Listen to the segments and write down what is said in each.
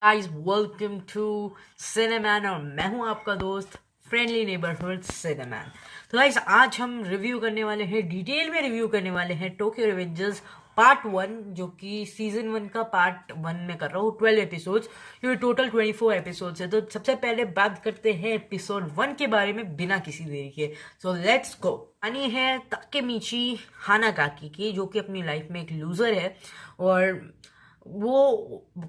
Guys welcome to सिनेमैन और मैं हूं आपका दोस्त फ्रेंडली नेबरहुड सिनेमैन। तो गाइस आज हम रिव्यू करने वाले हैं, डिटेल में रिव्यू करने वाले हैं टोक्यो रिवेंजर्स पार्ट 1, जो कि सीजन 1 का पार्ट 1 में कर रहा हूँ 12 एपिसोड्स, क्योंकि टोटल 24 एपिसोड्स है। तो सबसे पहले बात करते हैं एपिसोड 1 के बारे में बिना किसी देरी के। So let's go. आनी है ताकेमिची हानागाकी की, जो कि अपनी लाइफ में एक लूजर है और वो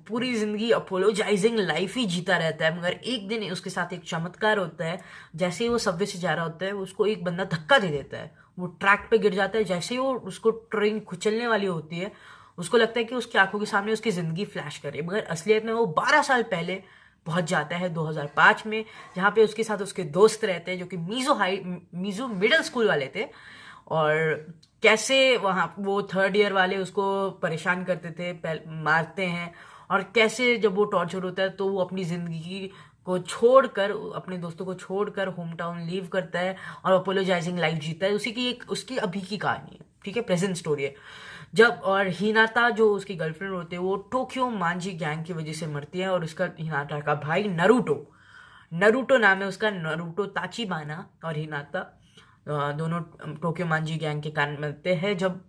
पूरी जिंदगी अपोलोजाइजिंग लाइफ ही जीता रहता है। मगर एक दिन उसके साथ एक चमत्कार होता है। जैसे ही वो सबवे से जा रहा होता है, उसको एक बंदा धक्का दे देता है, वो ट्रैक पे गिर जाता है। जैसे ही वो उसको ट्रेन कुचलने वाली होती है, उसको लगता है कि उसकी आंखों के सामने उसकी जिंदगी फ्लैश कर रही है, मगर असलियत में वो 12 साल पहले पहुंच जाता है 2005 में, जहाँ पे उसके साथ उसके दोस्त रहते हैं, जो कि मीजो मिडिल स्कूल वाले थे। और कैसे वहाँ वो थर्ड ईयर वाले उसको परेशान करते थे, मारते हैं, और कैसे जब वो टॉर्चर होता है तो वो अपनी ज़िंदगी को छोड़कर, अपने दोस्तों को छोड़कर होम टाउन लीव करता है और अपोलोजाइजिंग लाइफ जीता है। उसी की एक उसकी अभी की कहानी है, ठीक है, प्रेजेंट स्टोरी है। जब और हिनाता जो उसकी गर्लफ्रेंड होती है, वो टोक्यो मांजी गैंग की वजह से मरती है, और उसका हिनाता का भाई नरूटो, नरूटो नाम है उसका, नरूटो ताचिबाना और हिनाता दोनों टोक्यो मांजी गैंग के कारण मिलते हैं। जब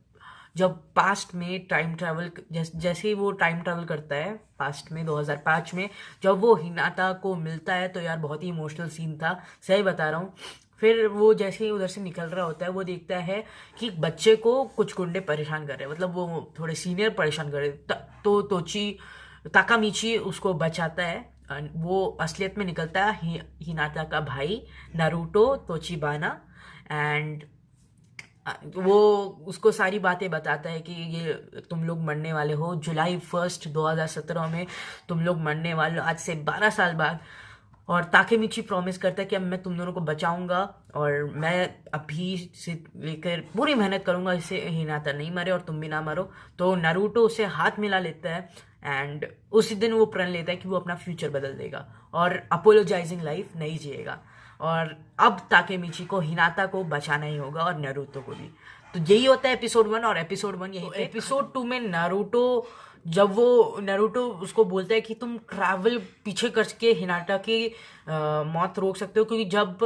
जब पास्ट में टाइम ट्रैवल, जैसे ही वो टाइम ट्रैवल करता है पास्ट में 2005 में, जब वो हिनाता को मिलता है, तो यार बहुत ही इमोशनल सीन था, सही बता रहा हूँ। फिर वो जैसे ही उधर से निकल रहा होता है, वो देखता है कि बच्चे को कुछ गुंडे परेशान कर रहे हैं, मतलब वो थोड़े सीनियर परेशान कर रहे हैं। तो तोची ताकामीची उसको बचाता है। वो असलियत में निकलता है हिनाता का भाई नारुतो तोचिबाना। एंड वो उसको सारी बातें बताता है कि ये तुम लोग मरने वाले हो, जुलाई 1 2017 में तुम लोग मरने वाले हो, आज से 12 साल बाद। और ताकेमिची प्रॉमिस करता है कि अब मैं तुम दोनों को बचाऊंगा, और मैं अभी से लेकर पूरी मेहनत करूंगा इससे हिनाता नहीं मरे और तुम भी ना मरो। तो नारुतो उसे हाथ मिला लेता है, एंड उसी दिन वो प्रण लेता है कि वो अपना फ्यूचर बदल देगा और अपोलोजाइजिंग लाइफ नहीं जिएगा। और अब ताकेमिची को हिनाता को बचाना ही होगा, और नारुतो को भी। तो यही होता है एपिसोड 1, और एपिसोड 1 यही पे। एपिसोड 2 में नारुतो, जब वो नारुतो उसको बोलता है कि तुम ट्रैवल पीछे करके हिनाटा की मौत रोक सकते हो, क्योंकि जब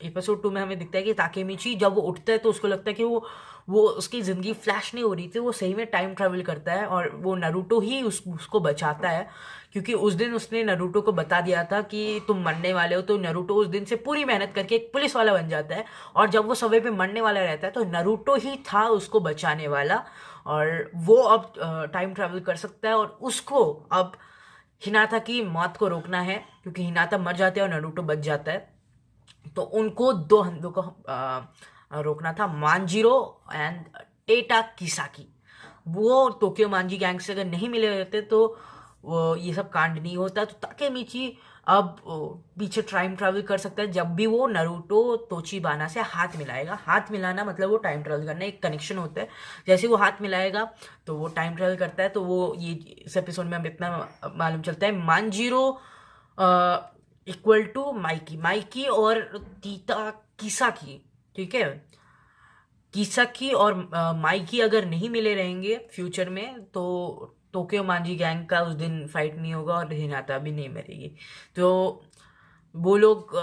एपिसोड 2 में हमें दिखता है कि ताकेमिची जब वो उठता है, तो उसको लगता है कि वो उसकी ज़िंदगी फ्लैश नहीं हो रही थी, वो सही में टाइम ट्रैवल करता है, और वो नारुतो ही उसको बचाता है। क्योंकि उस दिन उसने नारुतो को बता दिया था कि तुम मरने वाले हो। तो नारुतो उस दिन से पूरी मेहनत करके एक पुलिस वाला बन जाता है, और जब वो सबवे पे मरने वाला रहता है, तो नारुतो ही था उसको बचाने वाला। और वो अब टाइम ट्रैवल कर सकता है, और उसको अब हिनाता की मौत को रोकना है, क्योंकि हिनाता मर जाते हैं और नारुतो बच जाता है। तो उनको दो हंधों को रोकना था, मांजिरो एंड टेटा किसाकी। वो टोक्यो मांजी गैंग से अगर नहीं मिले रहते, तो वो ये सब कांड नहीं होता। तो ताकेमिची अब पीछे टाइम ट्रैवल कर सकता है, जब भी वो नारुतो तोचिबाना से हाथ मिलाएगा। हाथ मिलाना मतलब वो टाइम ट्रैवल करना, एक कनेक्शन होता है। जैसे वो हाथ मिलाएगा तो वो टाइम ट्रैवल करता है। तो वो ये इस एपिसोड में अब इतना मालूम चलता है, मांजिरो इक्वल टू माइकी, माइकी और टीता किसाकी, ठीक है। किसाकी और माइकी अगर नहीं मिले रहेंगे फ्यूचर में, तो टोक्यो मांजी गैंग का उस दिन फाइट नहीं होगा, और हिनाता भी नहीं मरेगी। तो वो लोग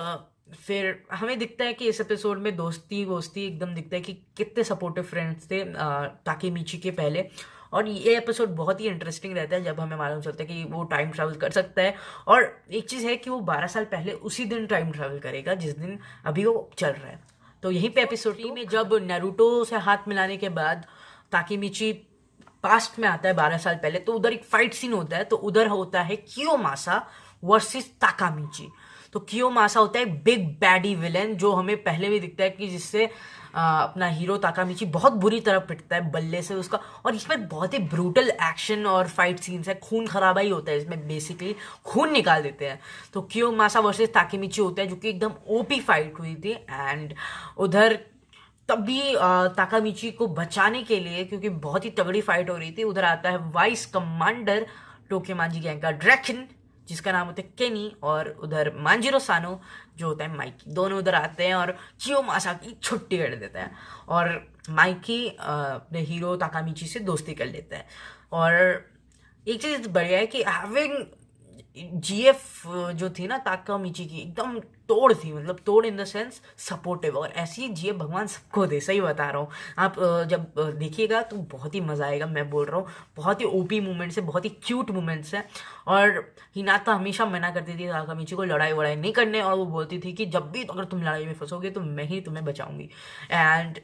फिर हमें दिखता है कि इस एपिसोड में दोस्ती वोस्ती एकदम दिखता है कि कितने सपोर्टिव फ्रेंड्स थे ताकेमिची के पहले। और ये एपिसोड बहुत ही इंटरेस्टिंग रहता है, जब हमें मालूम चलता है कि वो टाइम ट्रैवल कर सकता है। और एक चीज़ है कि वो 12 साल पहले उसी दिन टाइम ट्रैवल करेगा जिस दिन अभी वो चल रहा है। तो यहीं पे एपिसोड 3 में जब नारुतो से हाथ मिलाने के बाद ताकेमिची पास्ट में आता है 12 साल पहले, तो उधर एक फाइट सीन होता है। तो उधर होता है कियोमासा वर्सेस ताकामिची। तो कियोमासा होता है बिग बैडी विलेन, जो हमें पहले भी दिखता है कि जिससे अपना हीरो ताकामिची बहुत बुरी तरह पिटता है बल्ले से उसका। और इसमें बहुत ही ब्रूटल एक्शन और फाइट सीन्स है, खून खराबा ही होता है इसमें, बेसिकली खून निकाल देते हैं। तो कियोमासा वर्सेस ताकेमिची होता है, जो कि एकदम ओपी फाइट हुई थी। एंड उधर तभी ताकामिची को बचाने के लिए, क्योंकि बहुत ही तगड़ी फाइट हो रही थी, उधर आता है वाइस कमांडर टोक्यो मांजी गैंग का ड्रैकन, जिसका नाम होता है केनी, और उधर मांजिरो सानो जो होता है माइकी। दोनों उधर आते हैं और कियोमासा की छुट्टी कर देता है, और माइकी अपने हीरो ताकामिची से दोस्ती कर लेता है। और एक चीज़ बढ़िया है कि हैविंग जीएफ जो थी ना ताकामिची की, एकदम तोड़ थी, मतलब तोड़ इन द सेंस सपोर्टिव, और ऐसी जीएफ भगवान सबको दे, सही बता रहा हूँ। आप जब देखिएगा तो बहुत ही मज़ा आएगा, मैं बोल रहा हूँ। बहुत ही ओपी मोमेंट्स है, बहुत ही क्यूट मोमेंट्स है। और हिनाता हमेशा मना करती थी ताकामिची को लड़ाई वड़ाई नहीं करने, और वो बोलती थी कि जब भी अगर तुम लड़ाई में फंसोगे तो मैं ही तुम्हें बचाऊंगी। एंड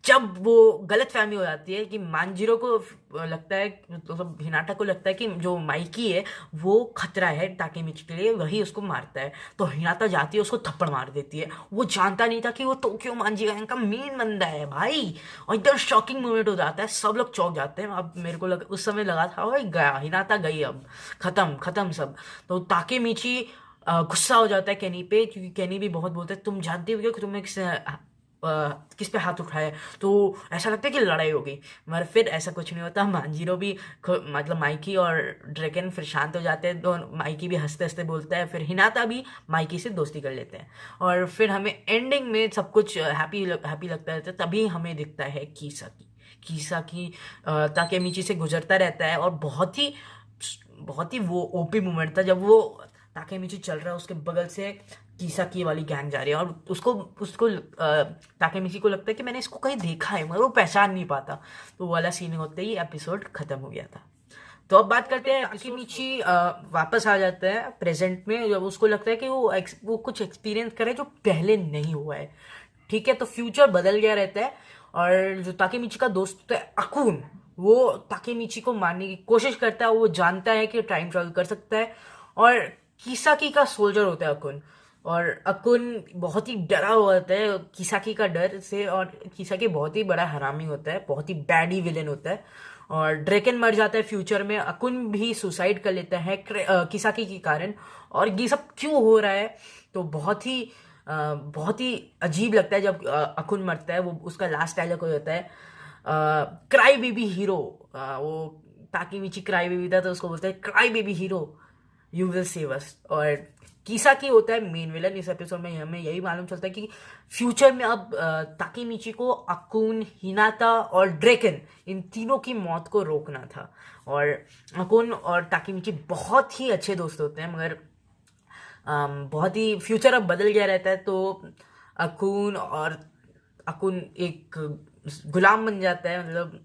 जब वो गलत फहमी हो जाती है कि मांजिरो को लगता है, तो हिनाटा को लगता है कि जो माइकी है वो खतरा है ताकेमिची के लिए, वही उसको मारता है, तो हिनाता जाती है उसको थप्पड़ मार देती है। वो जानता नहीं था कि वो टोक्यो मांजिरो का मेन बंदा है भाई। और एकदम शॉकिंग मोमेंट हो जाता है, सब लोग चौंक जाते हैं। अब मेरे को उस समय लगा था भाई गया हिनाता, गई अब, खत्म खत्म सब। तो ताकेमिची गुस्सा हो जाता है केनी पे, क्योंकि केनी भी बहुत बोलता है तुम जानते हो कि तुमने किस पे हाथ उठाया, तो ऐसा लगता है कि लड़ाई होगी, मगर फिर ऐसा कुछ नहीं होता। मांजिरो भी मतलब माइकी और ड्रैगन फिर शांत हो जाते हैं, तो माइकी भी हंसते हंसते बोलता है, फिर हिनाता भी माइकी से दोस्ती कर लेते हैं। और फिर हमें एंडिंग में सब कुछ हैप्पी हैप्पी लगता रहता है। तभी हमें दिखता है कीसा की ताकेमिची से गुजरता रहता है, और बहुत ही वो ओपी मोमेंट था जब वो ताकेमिची चल रहा है, उसके बगल से कीसाकी वाली गैंग जा रही है, और उसको उसको ताकेमिची को लगता है कि मैंने इसको कहीं देखा है, मगर वो पहचान नहीं पाता। तो वो वाला सीन होते ही एपिसोड खत्म हो गया था। तो अब बात करते हैं, ताकेमिची वापस आ जाता है प्रेजेंट में, जब उसको लगता है कि वो कुछ एक्सपीरियंस करे जो पहले नहीं हुआ है। ठीक है, तो फ्यूचर बदल गया रहता है, और जो ताकेमिची का दोस्त होता है अकुन, वो ताकेमिची को मारने की कोशिश करता है। वो जानता है कि टाइम ट्रैवल कर सकता है, और किसाकी का सोल्जर होता है अकुन, और अकुन बहुत ही डरा हुआ होता है किसाकी का डर से, और किसाकी बहुत ही बड़ा हरामी होता है, बहुत ही बैडी विलेन होता है। और ड्रेकन मर जाता है फ्यूचर में, अकुन भी सुसाइड कर लेता है किसाकी के कारण। और ये सब क्यों हो रहा है, तो बहुत ही अजीब लगता है जब अकुन मरता है। वो उसका लास्ट डायलॉग हो जाता है क्राई बेबी हीरो। वो ताकेमिची क्राई बेबी था, तो उसको बोलता है cry baby hero, you will save us. और किसाकी होता है मेन विलन इस एपिसोड में। हमें यही मालूम चलता है कि फ्यूचर में अब ताकेमिची को अकुन, हिनाता और ड्रेकन, इन तीनों की मौत को रोकना था। और अकुन और ताकेमिची बहुत ही अच्छे दोस्त होते हैं, मगर बहुत ही फ्यूचर अब बदल गया रहता है। तो अकुन एक गुलाम बन जाता है, मतलब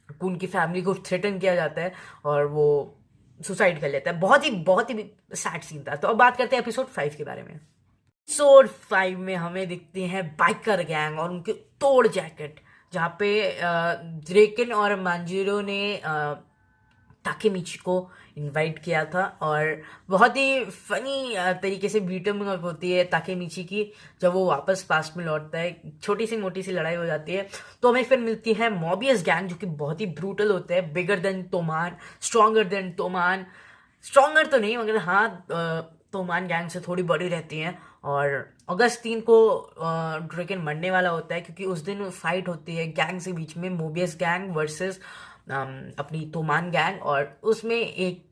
अकुन की फैमिली को थ्रेटन किया जाता है, और वो सुसाइड कर लेता है। बहुत ही सैड सीन था। तो अब बात करते हैं एपिसोड 5 के बारे में। एपिसोड 5 में हमें दिखते हैं बाइकर गैंग और उनके तोड़ जैकेट, जहाँ पे ड्रेकन और मांजिरो ने ताकेमिची को इनवाइट किया था। और बहुत ही फनी तरीके से बीटअप अप होती है ताकेमिची की जब वो वापस पास्ट में लौटता है। छोटी सी मोटी सी लड़ाई हो जाती है, तो हमें फिर मिलती है मोबियस गैंग, जो कि बहुत ही ब्रूटल होते हैं। बिगर देन तोमान, स्ट्रॉन्गर देन तोमान, स्ट्रॉन्गर तो नहीं मगर हाँ तोमान गैंग से थोड़ी बड़ी रहती हैं। और अगस्त 3 को ड्रेकन मरने वाला होता है, क्योंकि उस दिन फाइट होती है गैंग के बीच में, मोबियस गैंग वर्सेस अपनी तोमान गैंग। और उसमें एक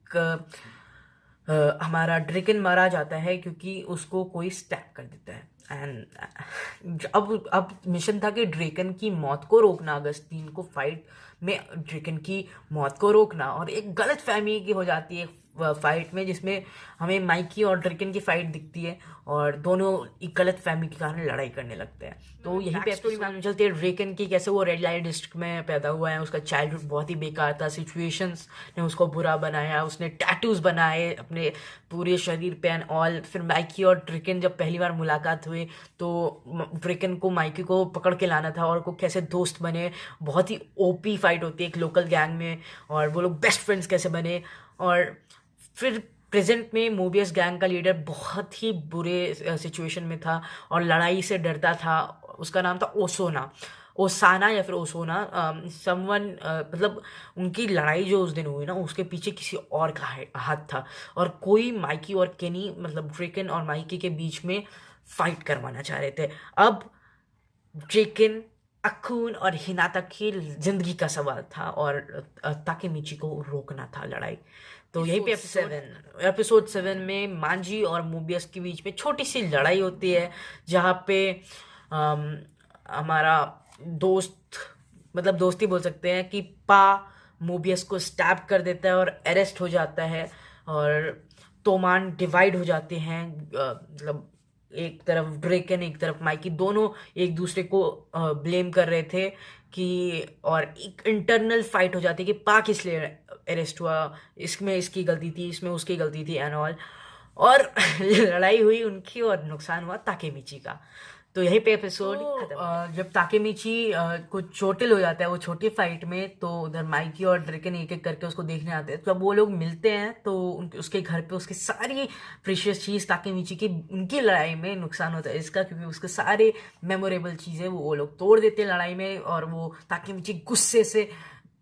हमारा ड्रेकन मारा जाता है, क्योंकि उसको कोई स्टैप कर देता है। एंड अब मिशन था कि ड्रेकन की मौत को रोकना, अगस्त 3 को फाइट में ड्रेकन की मौत को रोकना। और एक गलत फहमी की हो जाती है फाइट में, जिसमें हमें माइकी और ड्रेकन की फाइट दिखती है, और दोनों एक गलत फहमी के कारण लड़ाई करने लगते हैं। तो यही पे स्टोरी मालूम चलती है ड्रेकन की, कैसे वो रेड लाइट डिस्ट्रिक्ट में पैदा हुआ है। उसका चाइल्डहुड बहुत ही बेकार था, सिचुएशंस ने उसको बुरा बनाया, उसने टैटूज बनाए अपने पूरे शरीर पे एंड ऑल। फिर माइकी और ड्रेकन जब पहली बार मुलाकात हुई, तो ड्रेकन को माइकी को पकड़ के लाना था, और को कैसे दोस्त बने। बहुत ही ओपी फाइट होती है एक लोकल गैंग में, और वो लोग बेस्ट फ्रेंड्स कैसे बने। और फिर प्रेजेंट में मोबियस गैंग का लीडर बहुत ही बुरे सिचुएशन में था और लड़ाई से डरता था। उसका नाम था ओसाना या फिर ओसोना समवन। मतलब उनकी लड़ाई जो उस दिन हुई ना, उसके पीछे किसी और का हाथ था, और कोई माइकी और केनी, मतलब ड्रेकन और माइकी के बीच में फाइट करवाना चाह रहे थे। अब ड्रेकन, अकुन और हिनाता की जिंदगी का सवाल था, और ताकेमिची को रोकना था लड़ाई। तो यहीं पे एपिसोड 7 में मांजी और मोबियस के बीच में छोटी सी लड़ाई होती है, जहाँ पे हमारा दोस्त, मतलब दोस्ती बोल सकते हैं, कि मोबियस को स्टैप कर देता है और अरेस्ट हो जाता है। और तोमान डिवाइड हो जाते हैं, मतलब एक तरफ ड्रेकन एक तरफ माइकी, दोनों एक दूसरे को ब्लेम कर रहे थे कि, और एक इंटरनल फाइट हो जाती है कि पाक इसलिए अरेस्ट हुआ, इसमें इसकी गलती थी, इसमें उसकी गलती थी एंड ऑल। और लड़ाई हुई उनकी और नुकसान हुआ ताकेमिची का। तो यहीं पे एपिसोड खत्म हो गया। जब ताकेमिची को चोटिल हो जाता है वो छोटी फाइट में, तो उधर माइकी और ड्रेकन एक एक करके उसको देखने आते हैं। तो जब वो लोग मिलते हैं तो उसके घर पे उसकी सारी प्रीशियस चीज़ ताकेमिची की उनकी लड़ाई में नुकसान होता है इसका, क्योंकि उसके सारे मेमोरेबल चीज़ें वो लोग तोड़ देते हैं लड़ाई में। और वो ताकेमिची गुस्से से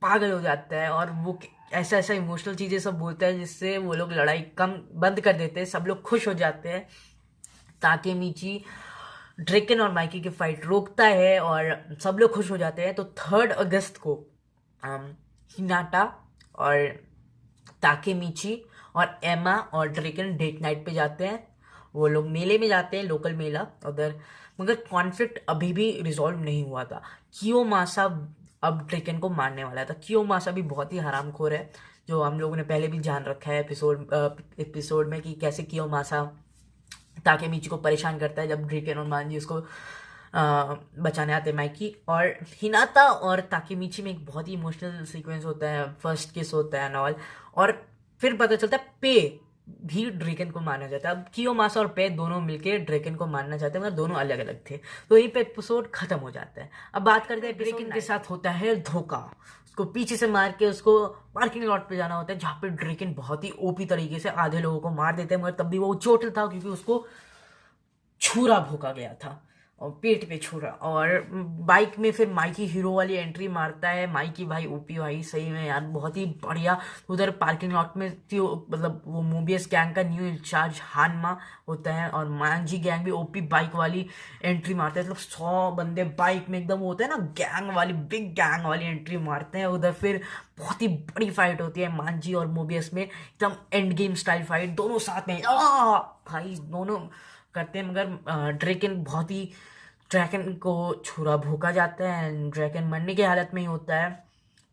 पागल हो जाता है और वो ऐसा ऐसा इमोशनल चीज़ें सब बोलता है जिससे वो लोग लड़ाई कम बंद कर देते हैं, सब लोग खुश हो जाते हैं। ताकेमिची ड्रेकन और माइकी की फाइट रोकता है और सब लोग खुश हो जाते हैं। तो 3 अगस्त को हिनाटा और ताकेमिची और एमा और ड्रेकन डेट नाइट पे जाते हैं। वो लोग मेले में जाते हैं, लोकल मेला उधर। मगर कॉन्फ्लिक्ट अभी भी रिजॉल्व नहीं हुआ था। कियोमासा अब ड्रेकन को मारने वाला था। कियोमासा भी बहुत ही हरामखोर है, जो हम लोगों ने पहले भी जान रखा है एपिसोड में कि कैसे कियोमासा ताकेमिची को परेशान करता है जब ड्रेकन और मांजी उसको बचाने आते हैं माइकी। और हिनाता और ताकेमिची में एक बहुत ही इमोशनल सीक्वेंस होता है, फर्स्ट किस होता है एंड ऑल। और फिर पता चलता है पे भी ड्रेकन को मारना चाहता है। अब कियोमासा और पे दोनों मिलके ड्रेकन को मारना चाहते हैं, मगर दोनों अलग अलग थे। तो यहीं पे एपिसोड खत्म हो जाता है। अब बात करते हैं ड्रेकन के साथ होता है धोखा। उसको पीछे से मार के उसको पार्किंग लॉट पे जाना होता है, जहाँ पे ड्रेकन बहुत ही ओपी तरीके से आधे लोगों को मार देते हैं, मगर तब भी वो चोटिल था क्योंकि उसको छुरा भोंका गया था और पेट पे छुरा। और बाइक में फिर माइकी हीरो वाली एंट्री मारता है। माइकी भाई ओपी भाई, सही में यार बहुत ही बढ़िया। उधर पार्किंग लॉट में थी मतलब वो मोबियस गैंग का न्यू इंचार्ज हानमा होता है, और मांजी गैंग भी ओपी बाइक वाली एंट्री मारते हैं। मतलब 100 बंदे बाइक में एकदम होता है ना, गैंग वाली बिग गैंग वाली एंट्री मारते हैं उधर। फिर बहुत ही बड़ी फाइट होती है मांजी और मोबियस में, एकदम एंड गेम स्टाइल फाइट, दोनों साथ में भाई दोनों करते हैं। मगर ड्रैगन को छुरा भोंका जाता है एंड ड्रैगन मरने की हालत में ही होता है।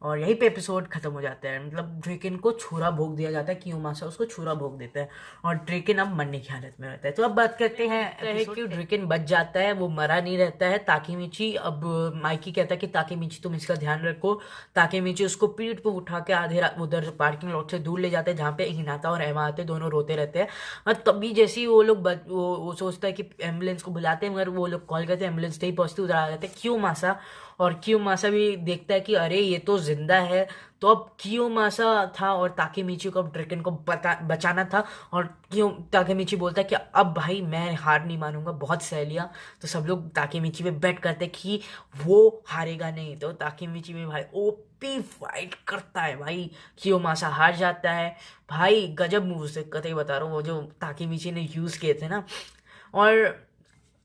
और यहीं पे एपिसोड खत्म हो जाता है। मतलब ड्रेकन को छुरा भोग दिया जाता है, कियोमासा उसको छुरा भोग देता है और ड्रेकन अब मरने की हालत में रहता है। तो अब बात करते हैं कि ड्रेकन बच जाता है, वो मरा नहीं रहता है। ताकेमिची, अब माइकी कहता है कि ताकेमिची तुम इसका ध्यान रखो। ताकेमिची उसको पीठ पे उठा के आधे उधर पार्किंग लॉट से दूर ले जाते हैं, जहाँ पे हिनाता और एमा आते हैं, दोनों रोते रहते हैं। और तभी जैसे ही वो लोग वो सोचता है कि एम्बुलेंस को बुलाते हैं, मगर वो लोग कॉल करते हैं, एम्बुलेंस नहीं पहुंचती, उधर आ जाते हैं कियोमासा। और कियोमासा भी देखता है कि अरे ये तो जिंदा है। तो अब कियोमासा था और ताकेमिची को अब ड्रेकन को बचाना था। और ताकेमिची बोलता है कि अब भाई मैं हार नहीं मानूंगा, बहुत सह लिया। तो सब लोग ताकेमिची पे बेट करते हैं कि वो हारेगा नहीं। तो ताकेमिची में भाई ओपी फाइट करता है भाई, कियोमासा हार जाता है। भाई गजब मूव से कतई बता रहा हूँ, वो जो ताकेमिची ने यूज़ किए थे ना। और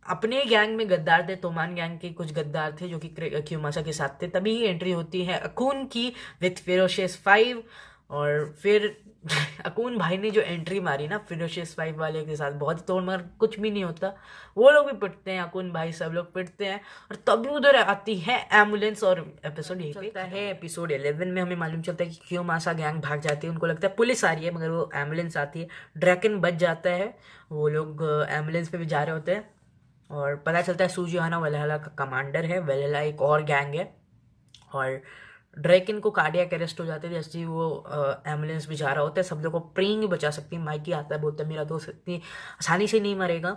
अपने गैंग में गद्दार थे, तोमान गैंग के कुछ गद्दार थे जो कि कियोमासा के साथ थे। तभी एंट्री होती है अकुन की विथ फेरोशियस 5। और फिर अकुन भाई ने जो एंट्री मारी ना फेरोशियस 5 वाले के साथ, बहुत ही तोड़, मगर कुछ भी नहीं होता। वो लोग भी पिटते हैं, अकुन भाई सब लोग पिटते हैं। और तभी उधर आती है एम्बुलेंस और एपिसोड यही चलता है। एपिसोड 11 में हमें मालूम चलता है कि कियोमासा गैंग भाग जाती है, उनको लगता है पुलिस आ रही है, मगर वो एम्बुलेंस आती है। ड्रैकन बच जाता है, वो लोग एम्बुलेंस पे भी जा रहे होते हैं। और पता चलता है सुजुहाना वेलहला का कमांडर है। वेलहला एक और गैंग है। और ड्रैकन को कार्डियक अरेस्ट हो जाते थे जैसे ही वो एम्बुलेंस में जा रहा होता है। सब लोग को प्रेइंग भी बचा सकती है। माइकी आता है, बोलता है मेरा दोस्त इतनी आसानी से नहीं मरेगा,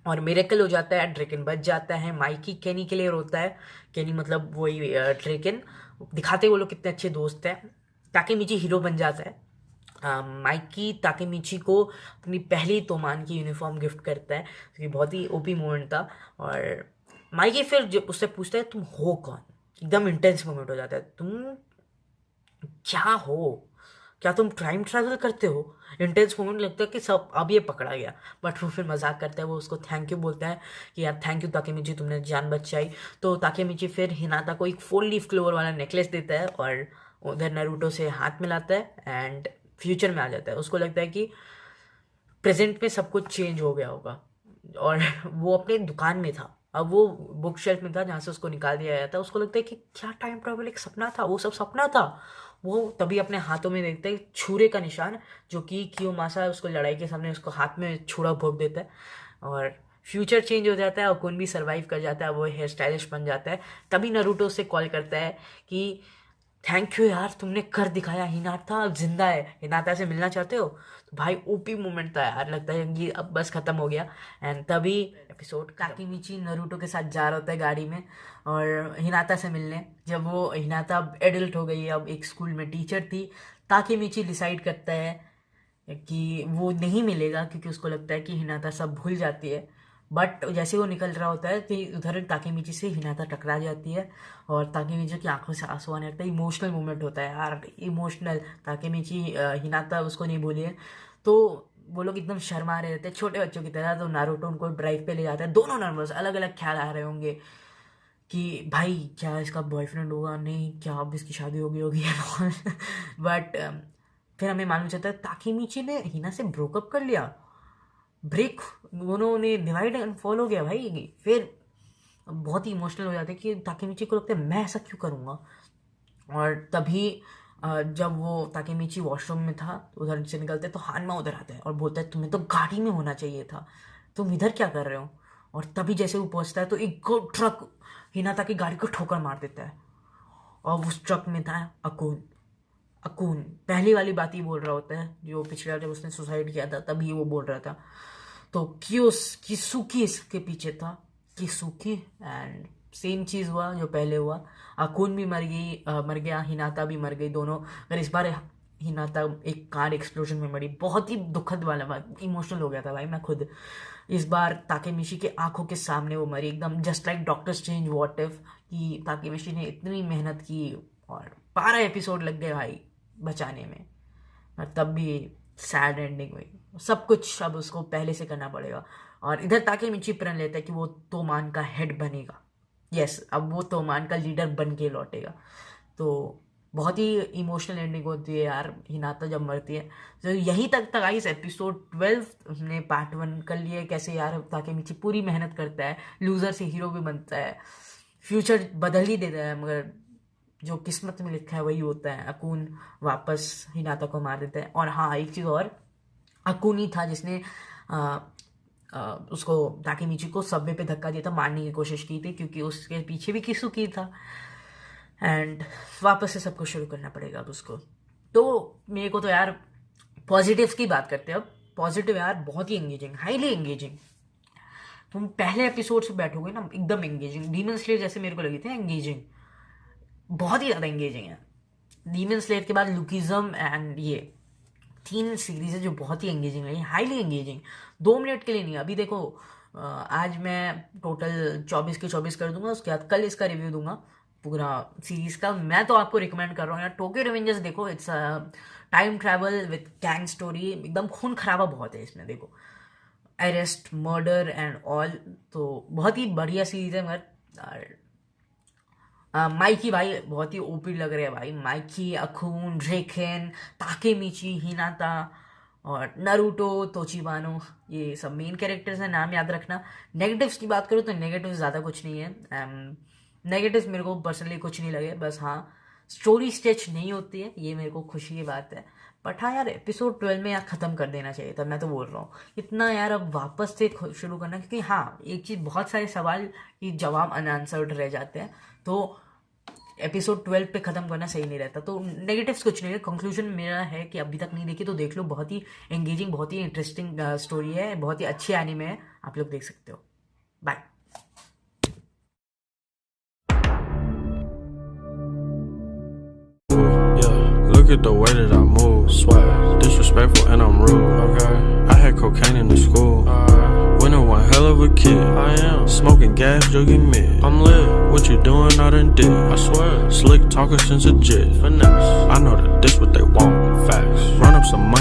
और मिरेकल हो जाता है, ड्रैकन बच जाता है। माइकी केनी के लिए रोता है। केनी मतलब वही ड्रैकन, दिखाते वो लोग कितने अच्छे दोस्त हैं। ताकेमिची हीरो बन जाता है। माइकी ताकेमिची को अपनी पहली तोमान की यूनिफॉर्म गिफ्ट करता है, क्योंकि बहुत ही ओपी मोमेंट था। और माइकी फिर जब उससे पूछता है तुम हो कौन, एकदम इंटेंस मोमेंट हो जाता है। तुम क्या हो, क्या तुम टाइम ट्रैवल करते हो? इंटेंस मोमेंट लगता है कि सब अब ये पकड़ा गया। बट वो फिर मजाक करता है, वो उसको थैंक यू बोलता है कि यार थैंक यू ताकेमिची, तुमने जान बचाई। तो ताकेमिची फिर हिनाता को एक 4 लीफ क्लोवर वाला नेकलेस देता है और उधर नारुतो से हाथ मिलाता है एंड फ्यूचर में आ जाता है। उसको लगता है कि प्रेजेंट में सब कुछ चेंज हो गया होगा। और वो अपने दुकान में था, अब वो बुक शेल्फ में था जहाँ से उसको निकाल दिया गया था। उसको लगता है कि क्या टाइम ट्रैवल एक सपना था, वो सब सपना था। वो तभी अपने हाथों में देखता है छुरे का निशान, जो कि कियोमासा उसको लड़ाई के सामने उसको हाथ में छुरा भोंक देता है और फ्यूचर चेंज हो जाता है और अकुन भी सर्वाइव कर जाता है, वो हेयर स्टाइलिश बन जाता है। तभी नारुतो उससे कॉल करता है कि थैंक यू यार, तुमने कर दिखाया, हिनाता अब जिंदा है, हिनाता से मिलना चाहते हो? तो भाई ओपी मोमेंट था यार, लगता है कि अब बस खत्म हो गया। एंड तभी एपिसोड ताकेमिची नारुतो के साथ जा रहा होता है गाड़ी में और हिनाता से मिलने। जब वो हिनाता अब एडल्ट हो गई है, अब एक स्कूल में टीचर थी, ताकेमिची डिसाइड करता है कि वो नहीं मिलेगा क्योंकि उसको लगता है कि हिनाता सब भूल जाती है। बट जैसे वो निकल रहा होता है तो उधर ताकेमिची से हिनाता टकरा जाती है और ताकेमिची की आंखों से आंसू आने लगता है। इमोशनल मोमेंट होता है यार, इमोशनल। ताकेमिची हिनाता उसको नहीं भूली है, तो वो लोग एकदम शर्मा रहे रहते हैं छोटे बच्चों की तरह। तो नारुतो उनको ड्राइव पे ले जाता है, दोनों नर्वस, अलग अलग ख्याल आ रहे होंगे कि भाई क्या इसका बॉयफ्रेंड होगा, नहीं क्या अब इसकी शादी होगी बट फिर हमें मालूम चलता है ताकेमिची ने हिना से ब्रोकअप कर लिया, ब्रेक, उन्होंने डिवाइड एंड फॉल हो गया भाई। फिर बहुत ही इमोशनल हो जाते हैं कि ताकेमिची को लगता है मैं ऐसा क्यों करूँगा। और तभी जब वो ताकेमिची वॉशरूम में था तो उधर से निकलते तो हानमा उधर आता है और बोलता है तुम्हें तो गाड़ी में होना चाहिए था, तुम इधर क्या कर रहे हो? और तभी जैसे वो पहुँचता है तो एक ट्रक हिनाता की गाड़ी को ठोकर मार देता है और उस ट्रक में था अकुन। पहली वाली बात ही बोल रहा होता है जो पिछले जब उसने सुसाइड किया था तभी वो बोल रहा था। तो किसुकी इसके पीछे था, किसुकी। एंड सेम चीज़ हुआ जो पहले हुआ, अकुन भी मर गया, हिनाता भी मर गई दोनों। अगर इस बार हिनाता एक कार एक्सप्लोजन में मरी, बहुत ही दुखद वाला बात, इमोशनल हो गया था भाई मैं खुद। इस बार ताकेमिची के आंखों के सामने वो मरी, एकदम just like doctor strange what if, कि ताकेमिची ने इतनी मेहनत की और 12 एपिसोड लग गए भाई बचाने में, और तब भी सैड एंडिंग हुई। सब कुछ अब उसको पहले से करना पड़ेगा। और इधर ताकेमिची प्रण लेता है कि वो तोमान का हेड बनेगा। यस, अब वो तोमान का लीडर बन के लौटेगा। तो बहुत ही इमोशनल एंडिंग होती है यार हिनाता जब मरती है। तो यहीं तक गाइस एपिसोड 12 हमने पार्ट 1 कर लिया। कैसे यार ताकेमिची पूरी मेहनत करता है, लूजर से हीरो भी बनता है, फ्यूचर बदल ही देता है, मगर जो किस्मत में लिखा है वही होता है। अकुन वापस हिनाता को मार देता है। और हाँ, एक चीज़ और, अकुन ही था जिसने उसको ताकेमिची को सबवे पे धक्का दिया था, मारने की कोशिश की थी, क्योंकि उसके पीछे भी किसुकी था। एंड वापस से सब कुछ शुरू करना पड़ेगा अब उसको। तो मेरे को तो यार पॉजिटिव्स की बात करते हैं अब। पॉजिटिव यार बहुत ही एंगेजिंग, हाईली एंगेजिंग। तुम पहले एपिसोड से बैठोगे ना एकदम एंगेजिंग। डीमन स्लेयर जैसे मेरे को लगी थी एंगेजिंग, बहुत ही ज़्यादा एंगेजिंग है। डीमन स्लेयर के बाद लुकिज्म एंड ये 3 सीरीज है जो बहुत ही एंगेजिंग है, हाईली एंगेजिंग। 2 मिनट के लिए नहीं। अभी देखो आज मैं टोटल 24 के 24 कर दूंगा, उसके बाद कल इसका रिव्यू दूंगा पूरा सीरीज का। मैं तो आपको रिकमेंड कर रहा हूँ यार, टोक्यो रिवेंजर्स देखो। It's time travel with gang story, एकदम खून खराबा बहुत है इसमें। देखो अरेस्ट, मर्डर एंड ऑल, तो बहुत ही बढ़िया सीरीज है। मगर माइकी भाई बहुत ही ओपी लग रहे हैं भाई। माइकी, अकुन, रेकेन, ताकेमिची, हिनाता और नारुतो, तोचिबानो, ये सब मेन कैरेक्टर्स हैं, नाम याद रखना। नेगेटिव्स की बात करूँ तो नेगेटिव्स ज़्यादा कुछ नहीं है। नेगेटिव्स मेरे को पर्सनली कुछ नहीं लगे, बस हाँ स्टोरी स्ट्रेच नहीं होती है, ये मेरे को खुशी की बात है। बट हाँ यार एपिसोड 12 में यार ख़त्म कर देना चाहिए था, मैं तो बोल रहा हूँ इतना यार अब वापस से शुरू करना। क्योंकि हाँ एक चीज़, बहुत सारे सवाल की जवाब अनआंसर्ड रह जाते हैं, तो एपिसोड 12 पे ख़त्म करना सही नहीं रहता। तो नेगेटिव्स कुछ नहीं है। कंक्लूजन मेरा है कि अभी तक नहीं देखी तो देख लो, बहुत ही एंगेजिंग, बहुत ही इंटरेस्टिंग स्टोरी है, बहुत ही अच्छी एनीमे है, आप लोग देख सकते हो। Bye. Look at the way that I move, swag, disrespectful and I'm rude. Okay, I had cocaine in the school. When I one hell of a kid, I am smoking gas, jogging mid. I'm lit. What you doing? I done did. I swear, slick talker since a jit. Finesse. I know that this what they want. Facts. Run up some money.